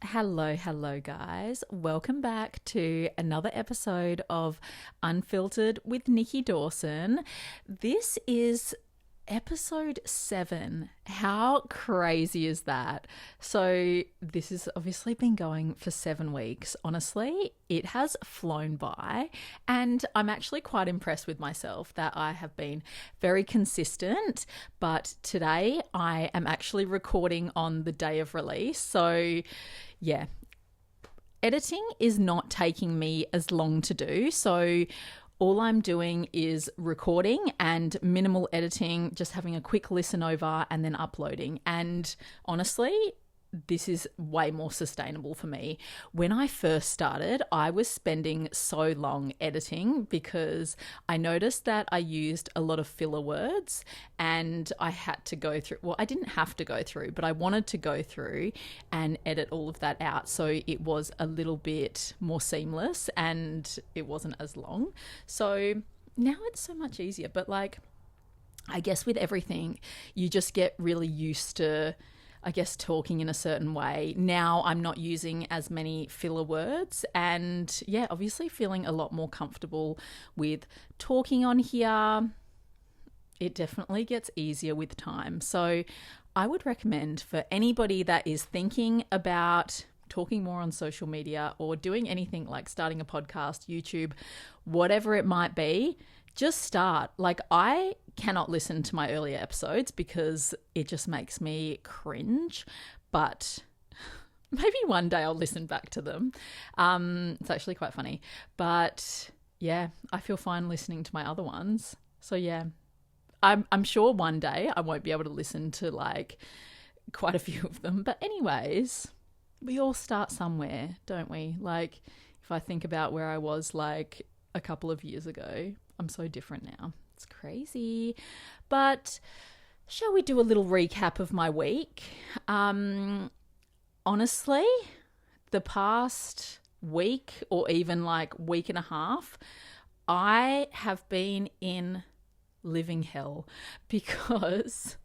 Hello, guys. Welcome back to another episode of Unfiltered with Nikki Dawson. This is episode 7. How crazy is that? So this has obviously been going for 7 weeks. Honestly, it has flown by, and I'm actually quite impressed with myself that I have been very consistent. But today I am actually recording on the day of release. So yeah, editing is not taking me as long to do. So all I'm doing is recording and minimal editing, just having a quick listen over and then uploading. And honestly, this is way more sustainable for me. When I first started, I was spending so long editing because I noticed that I used a lot of filler words and I had to go through, well, I didn't have to go through, but I wanted to go through and edit all of that out so it was a little bit more seamless and it wasn't as long. So now it's so much easier, but I guess with everything, you just get really used to talking in a certain way. Now I'm not using as many filler words and obviously feeling a lot more comfortable with talking on here. It definitely gets easier with time. So I would recommend for anybody that is thinking about talking more on social media or doing anything like starting a podcast, YouTube, whatever it might be, just start. I cannot listen to my earlier episodes because it just makes me cringe, but maybe one day I'll listen back to them. It's actually quite funny, but yeah, I feel fine listening to my other ones. So yeah, I'm sure one day I won't be able to listen to quite a few of them. But anyways, we all start somewhere, don't we? If I think about where I was a couple of years ago, I'm so different now. It's crazy. But shall we do a little recap of my week? Honestly, the past week or even week and a half, I have been in living hell because,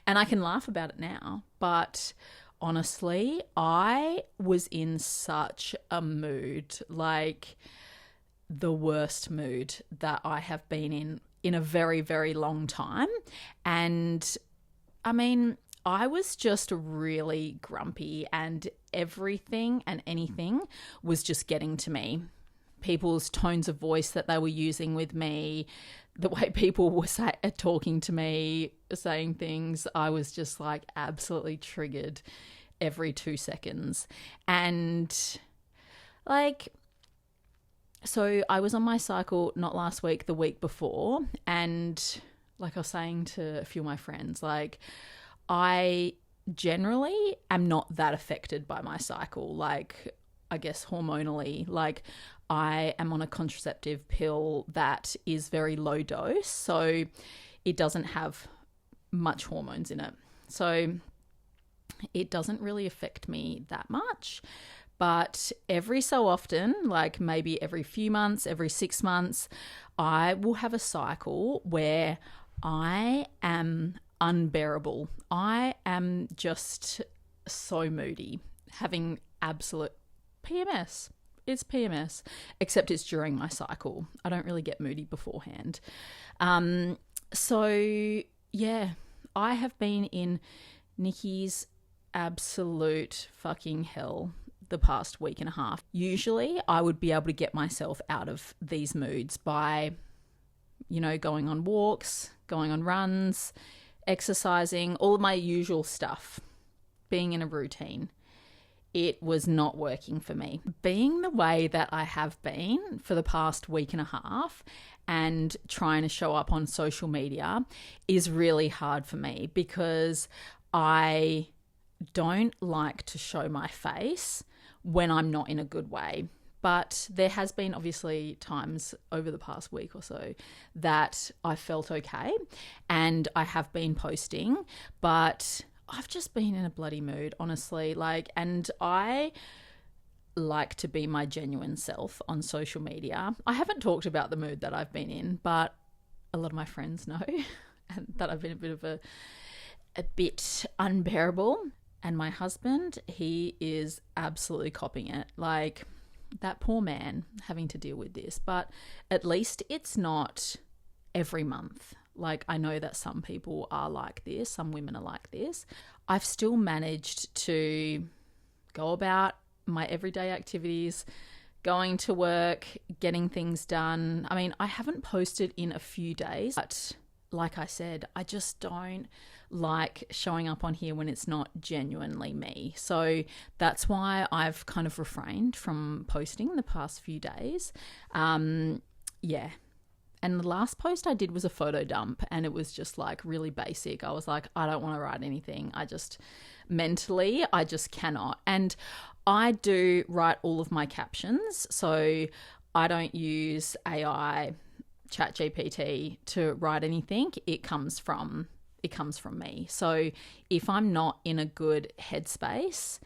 and I can laugh about it now, but honestly, I was in such a mood, the worst mood that I have been in a very, very long time. And I mean, I was just really grumpy and everything and anything was just getting to me. People's tones of voice that they were using with me, the way people were talking to me, saying things, I was just absolutely triggered every 2 seconds. And so I was on my cycle not last week, the week before, and I was saying to a few of my friends, I generally am not that affected by my cycle, I guess hormonally. I am on a contraceptive pill that is very low dose, so it doesn't have much hormones in it. So it doesn't really affect me that much. But every so often, maybe every few months, every 6 months, I will have a cycle where I am unbearable. I am just so moody, having absolute PMS. It's PMS, except it's during my cycle. I don't really get moody beforehand. So yeah, I have been in Nikki's absolute fucking hell the past week and a half. Usually I would be able to get myself out of these moods by, going on walks, going on runs, exercising, all of my usual stuff, being in a routine. It was not working for me. Being the way that I have been for the past week and a half and trying to show up on social media is really hard for me because I don't like to show my face when I'm not in a good way. But there has been obviously times over the past week or so that I felt okay and I have been posting, but I've just been in a bloody mood, honestly. And I like to be my genuine self on social media. I haven't talked about the mood that I've been in, but a lot of my friends know and that I've been a bit unbearable. And my husband, he is absolutely copying it. Like, that poor man having to deal with this. But at least it's not every month. Like, I know that some people are like this, some women are like this. I've still managed to go about my everyday activities, going to work, getting things done. I mean, I haven't posted in a few days, but like I said, I just don't like showing up on here when it's not genuinely me. So that's why I've kind of refrained from posting the past few days. Yeah. And the last post I did was a photo dump, and it was just like really basic. I was like, I don't want to write anything. I just cannot. And I do write all of my captions. So I don't use AI, ChatGPT to write anything. It comes from me. So if I'm not in a good headspace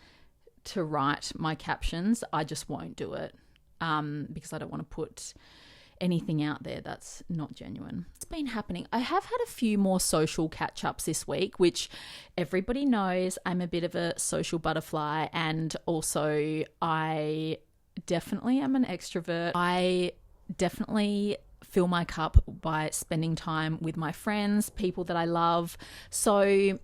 to write my captions, I just won't do it, because I don't want to put anything out there that's not genuine. It's been happening. I have had a few more social catch-ups this week, which everybody knows I'm a bit of a social butterfly, and also I definitely am an extrovert. I definitely fill my cup by spending time with my friends, people that I love. So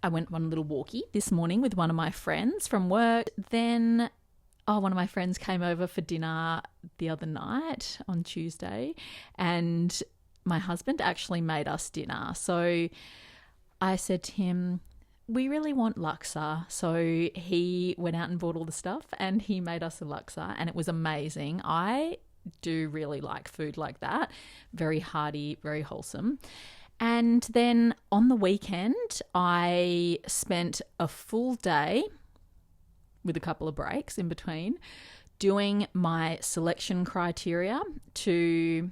I went on a little walkie this morning with one of my friends from work. Then one of my friends came over for dinner the other night on Tuesday, and my husband actually made us dinner. So I said to him, we really want laksa. So he went out and bought all the stuff and he made us a laksa, and it was amazing. I do really like food like that. Very hearty, very wholesome. And then on the weekend, I spent a full day with a couple of breaks in between, doing my selection criteria to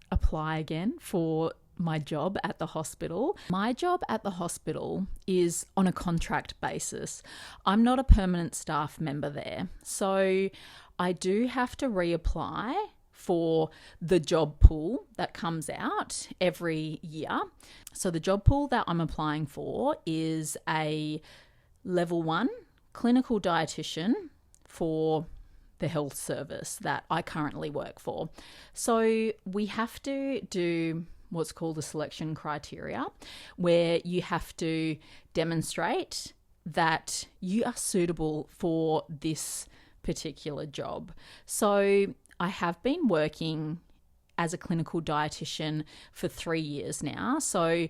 apply again for my job at the hospital. My job at the hospital is on a contract basis. I'm not a permanent staff member there. So I do have to reapply for the job pool that comes out every year. So the job pool that I'm applying for is a level 1 clinical dietitian for the health service that I currently work for. So we have to do what's called a selection criteria, where you have to demonstrate that you are suitable for this particular job. So I have been working as a clinical dietitian for 3 years now. So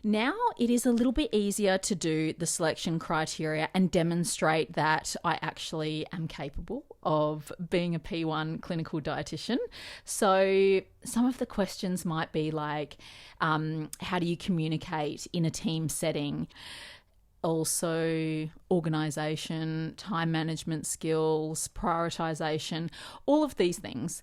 now it is a little bit easier to do the selection criteria and demonstrate that I actually am capable of being a P1 clinical dietitian. So some of the questions might be like, how do you communicate in a team setting? Also organization, time management skills, prioritization, all of these things.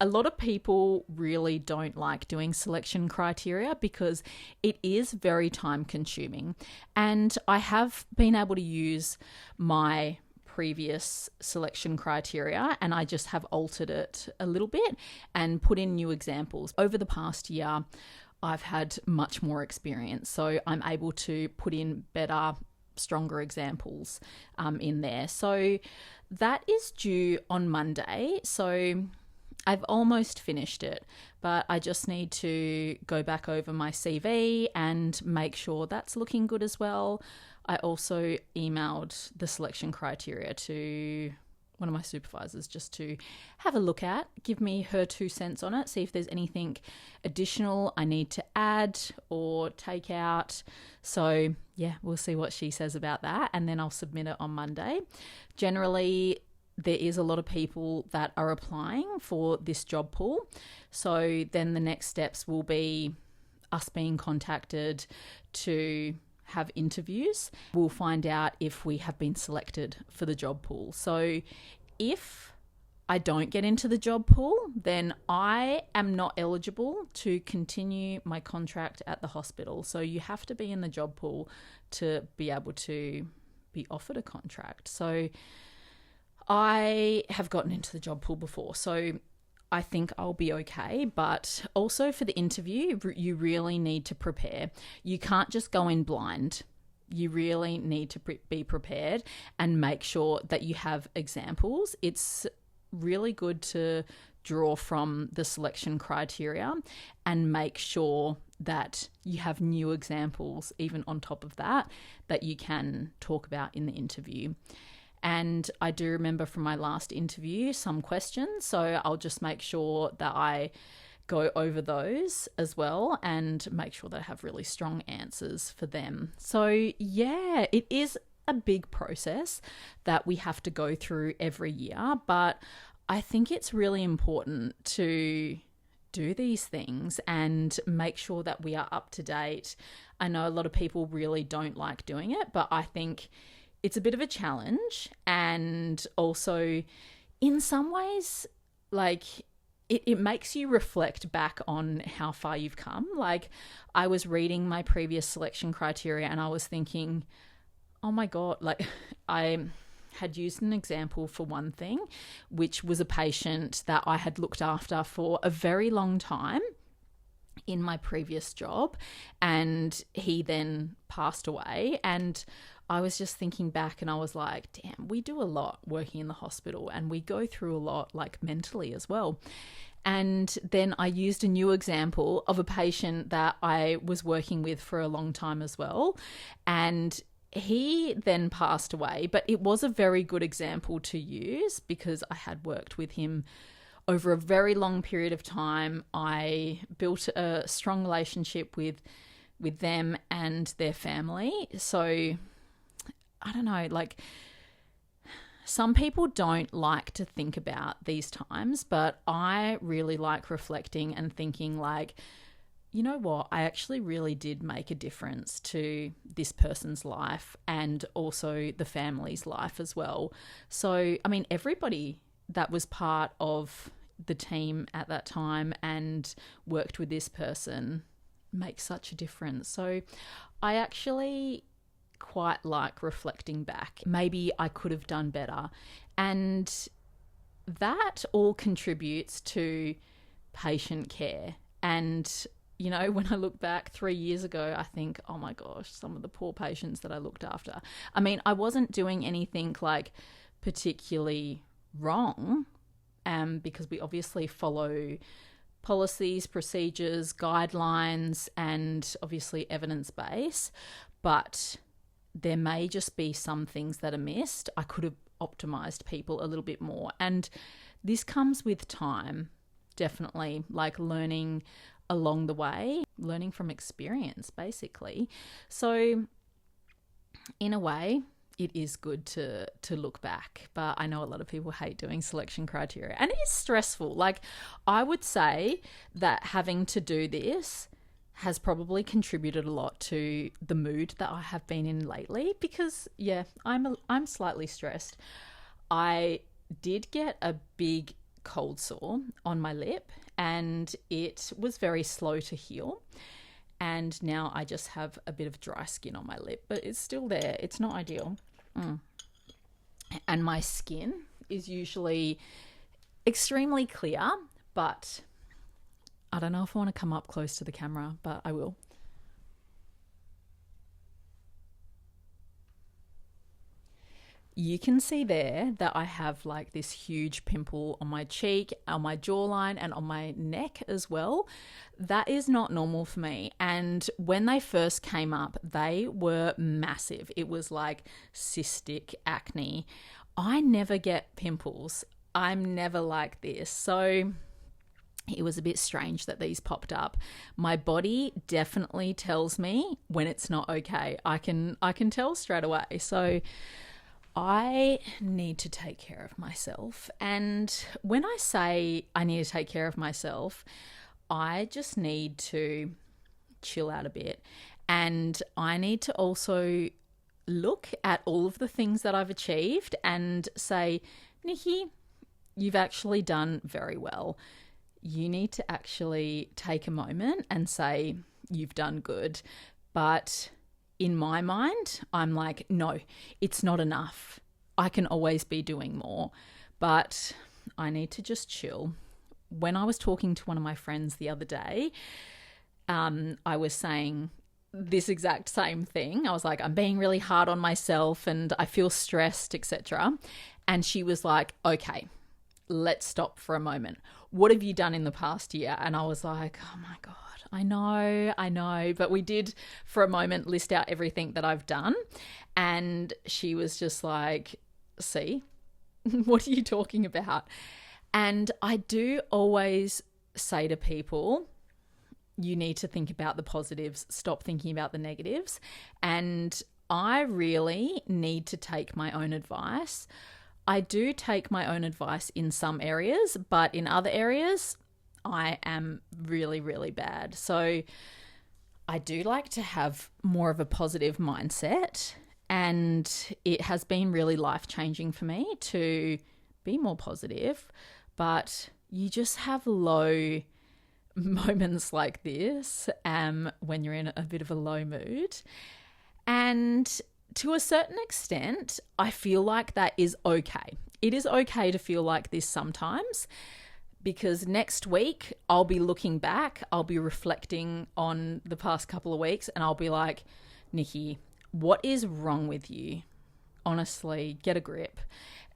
A lot of people really don't like doing selection criteria because it is very time consuming. And I have been able to use my previous selection criteria, and I just have altered it a little bit and put in new examples. Over the past year, I've had much more experience, so I'm able to put in better, stronger examples in there. So that is due on Monday. So I've almost finished it, but I just need to go back over my CV and make sure that's looking good as well. I also emailed the selection criteria to one of my supervisors just to have a look at, give me her 2 cents on it, see if there's anything additional I need to add or take out. So yeah, we'll see what she says about that, and then I'll submit it on Monday. Generally, there is a lot of people that are applying for this job pool. So then the next steps will be us being contacted to have interviews. We'll find out if we have been selected for the job pool. So if I don't get into the job pool, then I am not eligible to continue my contract at the hospital. So you have to be in the job pool to be able to be offered a contract. So I have gotten into the job pool before, so I think I'll be okay. But also for the interview, you really need to prepare. You can't just go in blind. you really need to be prepared and make sure that you have examples. It's really good to draw from the selection criteria and make sure that you have new examples, even on top of that, that you can talk about in the interview. And I do remember from my last interview some questions, so I'll just make sure that I go over those as well and make sure that I have really strong answers for them. So yeah, it is a big process that we have to go through every year, but I think it's really important to do these things and make sure that we are up to date. I know a lot of people really don't like doing it, but I think it's a bit of a challenge, and also in some ways, like, it makes you reflect back on how far you've come. Like, I was reading my previous selection criteria and I was thinking, oh my God, like, I had used an example for one thing, which was a patient that I had looked after for a very long time in my previous job, and he then passed away. And I was just thinking back and I was like, damn, we do a lot working in the hospital and we go through a lot, like, mentally as well. And then I used a new example of a patient that I was working with for a long time as well. And he then passed away, but it was a very good example to use because I had worked with him over a very long period of time. I built a strong relationship with them and their family. So I don't know, like, some people don't like to think about these times, but I really like reflecting and thinking, like, you know what, I actually really did make a difference to this person's life and also the family's life as well. So, I mean, everybody that was part of the team at that time and worked with this person makes such a difference. So I actually quite like reflecting back. Maybe I could have done better. And that all contributes to patient care. And, you know, when I look back 3 years ago, I think, oh my gosh, some of the poor patients that I looked after. I mean, I wasn't doing anything like particularly wrong, because we obviously follow policies, procedures, guidelines, and obviously evidence-based, but there may just be some things that are missed. I could have optimized people a little bit more. And this comes with time, definitely, like learning along the way, learning from experience, basically. So in a way, it is good to look back, but I know a lot of people hate doing selection criteria, and it is stressful. Like, I would say that having to do this has probably contributed a lot to the mood that I have been in lately, because yeah, I'm slightly stressed. I did get a big cold sore on my lip and it was very slow to heal. And now I just have a bit of dry skin on my lip, but it's still there. It's not ideal. And my skin is usually extremely clear, but I don't know if I want to come up close to the camera, but I will. You can see there that I have like this huge pimple on my cheek, on my jawline, and on my neck as well. That is not normal for me. And when they first came up, they were massive. It was like cystic acne. I never get pimples. I'm never like this. So it was a bit strange that these popped up. My body definitely tells me when it's not okay. I can tell straight away. So I need to take care of myself. And when I say I need to take care of myself, I just need to chill out a bit. And I need to also look at all of the things that I've achieved and say, Nikki, you've actually done very well. You need to actually take a moment and say, you've done good. But in my mind, I'm like, no, it's not enough. I can always be doing more, but I need to just chill. When I was talking to one of my friends the other day, I was saying this exact same thing. I was like, I'm being really hard on myself and I feel stressed, etc. And she was like, okay, let's stop for a moment. What have you done in the past year? And I was like, oh my God, I know. But we did for a moment list out everything that I've done. And she was just like, see, what are you talking about? And I do always say to people, you need to think about the positives, stop thinking about the negatives. And I really need to take my own advice. I do take my own advice in some areas, but in other areas, I am really, really bad. So I do like to have more of a positive mindset, and it has been really life-changing for me to be more positive, but you just have low moments like this when you're in a bit of a low mood. And to a certain extent, I feel like that is okay. It is okay to feel like this sometimes, because next week I'll be looking back, I'll be reflecting on the past couple of weeks, and I'll be like, Nikki, what is wrong with you? Honestly, get a grip.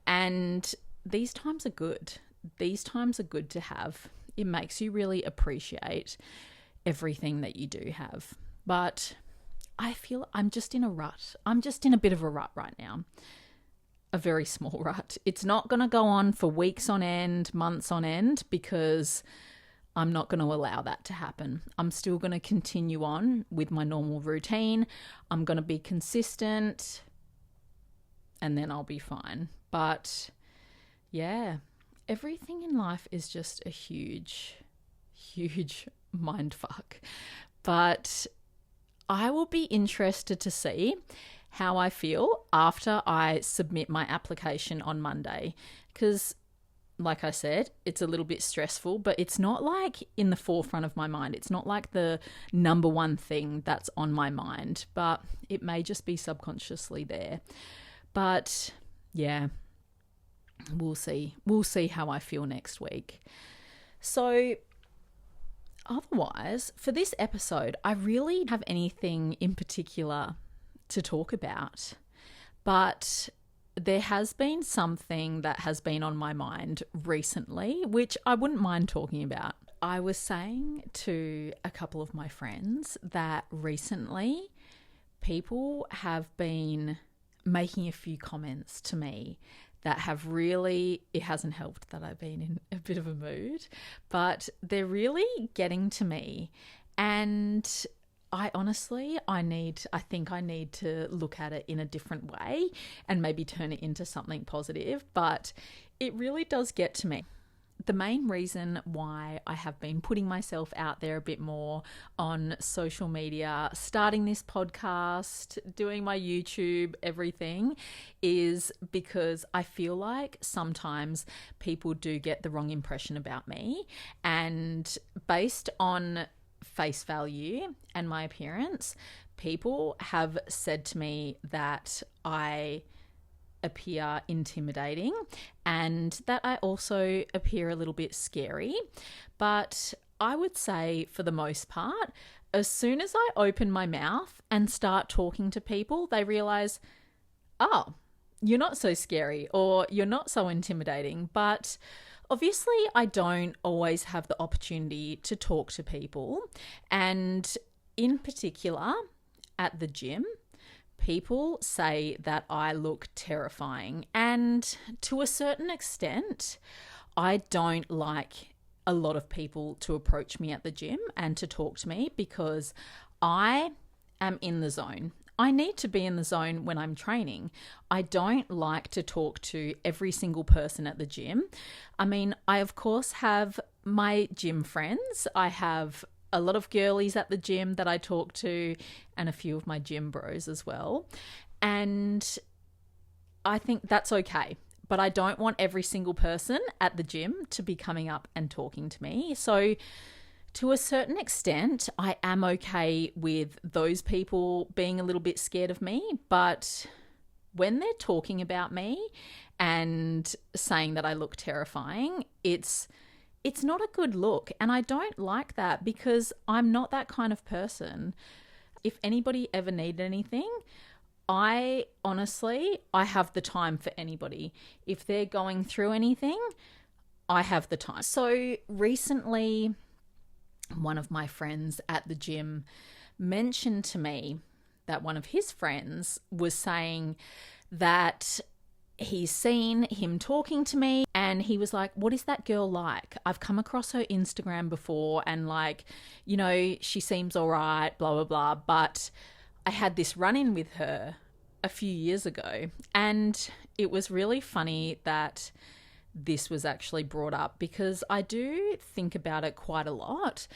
And these times are good. These times are good to have. It makes you really appreciate everything that you do have. But I feel I'm just in a rut. I'm just in a bit of a rut right now. A very small rut. It's not going to go on for weeks on end, months on end, because I'm not going to allow that to happen. I'm still going to continue on with my normal routine. I'm going to be consistent, and then I'll be fine. But yeah, everything in life is just a huge, huge mind fuck. But I will be interested to see how I feel after I submit my application on Monday. Because, like I said, it's a little bit stressful, but it's not like in the forefront of my mind. It's not like the number one thing that's on my mind, but it may just be subconsciously there. But yeah, we'll see. We'll see how I feel next week. So otherwise, for this episode, I really don't have anything in particular to talk about, but there has been something that has been on my mind recently, which I wouldn't mind talking about. I was saying to a couple of my friends that recently people have been making a few comments to me that have really, it hasn't helped that I've been in a bit of a mood, but they're really getting to me. And I think I need to look at it in a different way and maybe turn it into something positive, but it really does get to me. The main reason why I have been putting myself out there a bit more on social media, starting this podcast, doing my YouTube, everything, is because I feel like sometimes people do get the wrong impression about me, and based on face value and my appearance, people have said to me that I appear intimidating and that I also appear a little bit scary. But I would say for the most part, as soon as I open my mouth and start talking to people, they realize, oh, you're not so scary or you're not so intimidating. But obviously, I don't always have the opportunity to talk to people. And in particular, at the gym, people say that I look terrifying. And to a certain extent, I don't like a lot of people to approach me at the gym and to talk to me because I am in the zone. I need to be in the zone when I'm training. I don't like to talk to every single person at the gym. I mean, I of course have my gym friends. I have a lot of girlies at the gym that I talk to and a few of my gym bros as well. And I think that's okay. But I don't want every single person at the gym to be coming up and talking to me. So to a certain extent, I am okay with those people being a little bit scared of me, but when they're talking about me and saying that I look terrifying, it's not a good look, and I don't like that because I'm not that kind of person. If anybody ever needed anything, I have the time for anybody. If they're going through anything, I have the time. So recently, one of my friends at the gym mentioned to me that one of his friends was saying that he's seen him talking to me, and he was like, what is that girl like? I've come across her Instagram before, and like, you know, she seems all right, blah, blah, blah. But I had this run-in with her a few years ago, and it was really funny that this was actually brought up, because I do think about it quite a lot,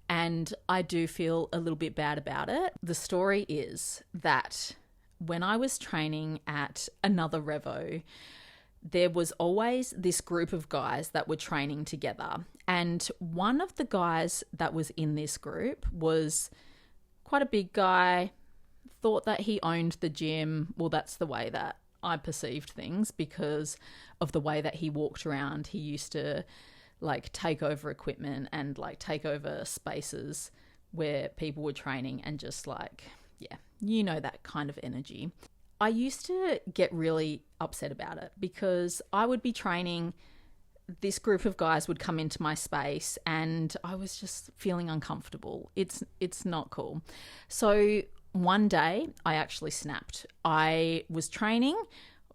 and I do feel a little bit bad about it. The story is that when I was training at another Revo, there was always this group of guys that were training together. And one of the guys that was in this group was quite a big guy, thought that he owned the gym. Well, that's the way that I perceived things because of the way that he walked around. He used to like take over equipment and like take over spaces where people were training and just like, yeah, you know, that kind of energy. I used to get really upset about it because I would be training, this group of guys would come into my space and I was just feeling uncomfortable. It's not cool. So one day I actually snapped. I was training,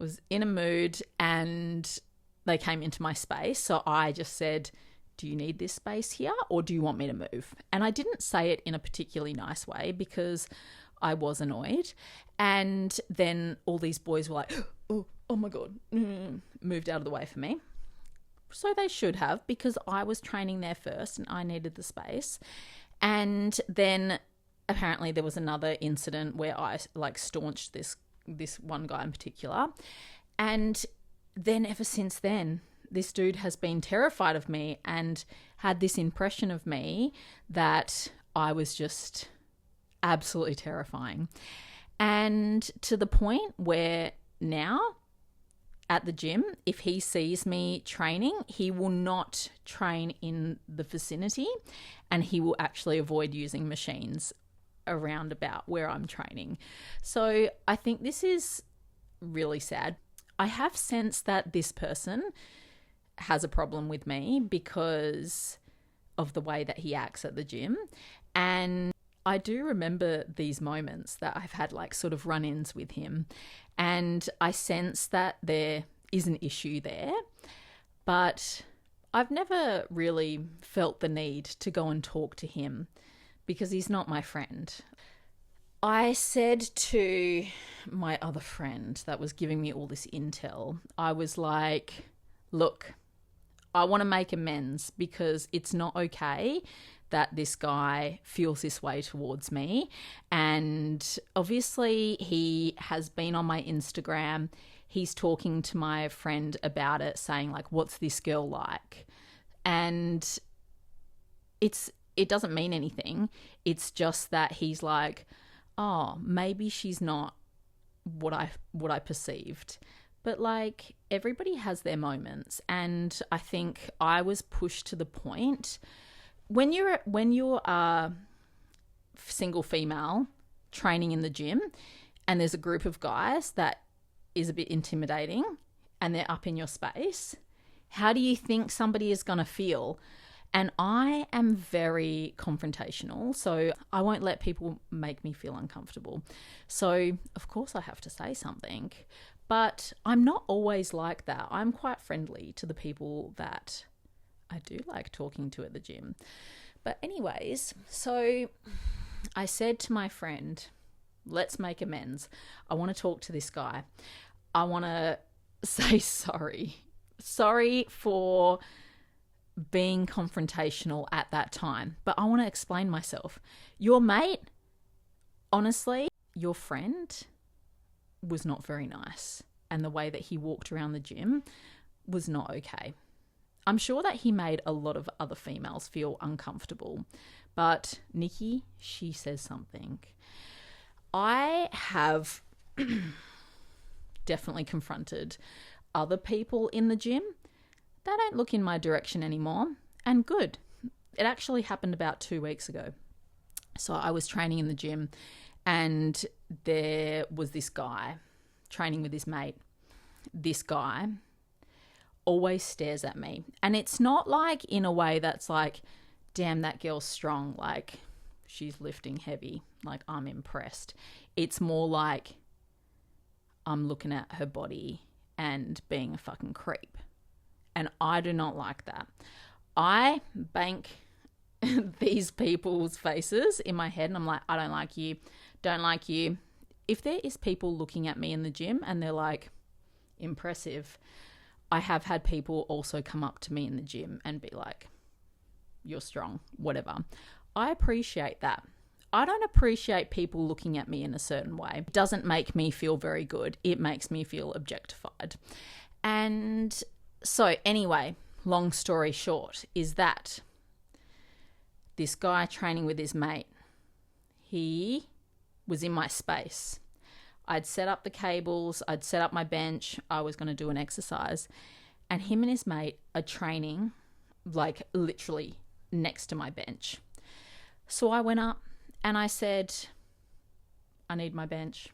was in a mood, and they came into my space. So I just said, do you need this space here or do you want me to move? And I didn't say it in a particularly nice way because I was annoyed. And then all these boys were like, oh my God, moved out of the way for me. So they should have, because I was training there first and I needed the space. And then apparently there was another incident where I like staunched this one guy in particular. And then ever since then, this dude has been terrified of me and had this impression of me that I was just absolutely terrifying. And to the point where now at the gym, if he sees me training, he will not train in the vicinity and he will actually avoid using machines around about where I'm training. So I think this is really sad. I have sensed that this person has a problem with me because of the way that he acts at the gym. And I do remember these moments that I've had like sort of run-ins with him, and I sense that there is an issue there, but I've never really felt the need to go and talk to him because he's not my friend. I said to my other friend that was giving me all this intel, I was like, look, I want to make amends because it's not okay that this guy feels this way towards me. And obviously he has been on my Instagram. He's talking to my friend about it, saying like, what's this girl like? And it doesn't mean anything. It's just that he's like, oh, maybe she's not what I perceived. But like, everybody has their moments, and I think I was pushed to the point when you're a single female training in the gym and there's a group of guys that is a bit intimidating and they're up in your space, how do you think somebody is going to feel? And I am very confrontational, so I won't let people make me feel uncomfortable. So, of course, I have to say something. But I'm not always like that. I'm quite friendly to the people that I do like talking to at the gym. But anyways, so I said to my friend, let's make amends. I want to talk to this guy. I want to say sorry. Sorry for being confrontational at that time, but I want to explain myself. Your mate, honestly, your friend was not very nice, and the way that he walked around the gym was not okay. I'm sure that he made a lot of other females feel uncomfortable, but Nikki, she says something. I have definitely confronted other people in the gym. They don't look in my direction anymore, and good. It actually happened about 2 weeks ago. So I was training in the gym And there was this guy training with his mate. This guy always stares at me. And it's not like in a way that's like, damn, that girl's strong. Like, she's lifting heavy. Like, I'm impressed. It's more like I'm looking at her body and being a fucking creep. And I do not like that. I bank these people's faces in my head and I'm like, I don't like you. Don't like you. If there is people looking at me in the gym and they're like, impressive, I have had people also come up to me in the gym and be like, you're strong, whatever. I appreciate that. I don't appreciate people looking at me in a certain way. It doesn't make me feel very good. It makes me feel objectified. And so anyway, long story short is that this guy training with his mate, he was in my space. I'd set up the cables, I'd set up my bench, I was going to do an exercise, and him and his mate are training like literally next to my bench. So I went up and I said, I need my bench.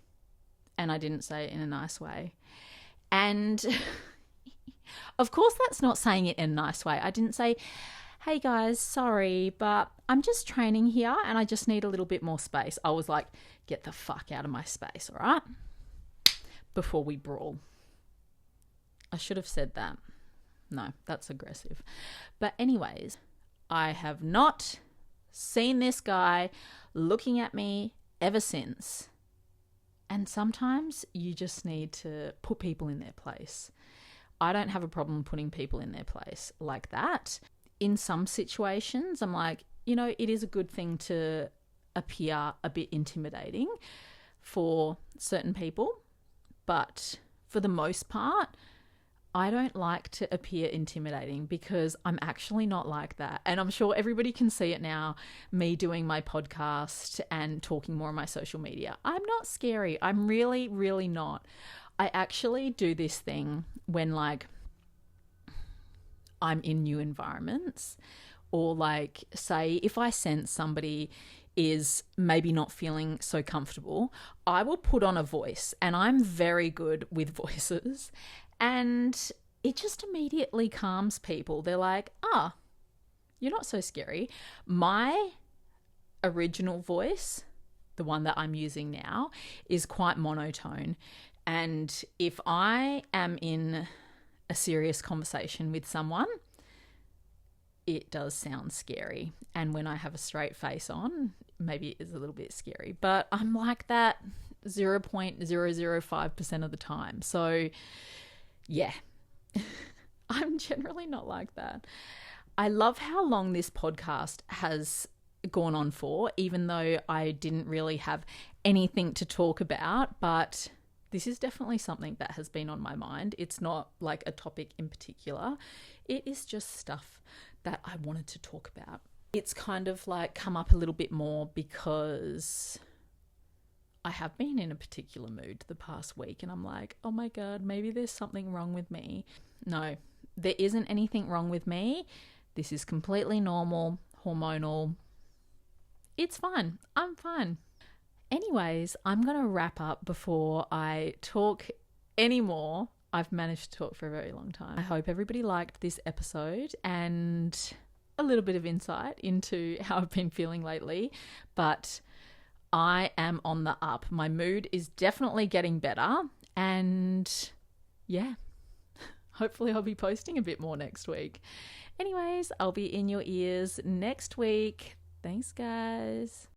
And I didn't say it in a nice way. And of course that's not saying it in a nice way. I didn't say, hey guys, sorry, but I'm just training here and I just need a little bit more space. I was like, get the fuck out of my space, all right? Before we brawl. I should have said that. No, that's aggressive. But anyways, I have not seen this guy looking at me ever since. And sometimes you just need to put people in their place. I don't have a problem putting people in their place like that. In some situations, I'm like, you know, it is a good thing to appear a bit intimidating for certain people. But for the most part, I don't like to appear intimidating because I'm actually not like that. And I'm sure everybody can see it now, me doing my podcast and talking more on my social media. I'm not scary. I'm really, really not. I actually do this thing when like I'm in new environments, or like say if I sense somebody is maybe not feeling so comfortable, I will put on a voice, and I'm very good with voices, and it just immediately calms people. They're like, you're not so scary. My original voice, the one that I'm using now, is quite monotone. And if I am in a serious conversation with someone, it does sound scary. And when I have a straight face on, maybe it is a little bit scary. But I'm like that 0.005% of the time. So yeah, I'm generally not like that. I love how long this podcast has gone on for, even though I didn't really have anything to talk about, but this is definitely something that has been on my mind. It's not like a topic in particular. It is just stuff that I wanted to talk about. It's kind of like come up a little bit more because I have been in a particular mood the past week and I'm like, oh my God, maybe there's something wrong with me. No, there isn't anything wrong with me. This is completely normal, hormonal. It's fine. I'm fine. Anyways, I'm going to wrap up before I talk anymore. I've managed to talk for a very long time. I hope everybody liked this episode and a little bit of insight into how I've been feeling lately. But I am on the up. My mood is definitely getting better. And yeah, hopefully I'll be posting a bit more next week. Anyways, I'll be in your ears next week. Thanks, guys.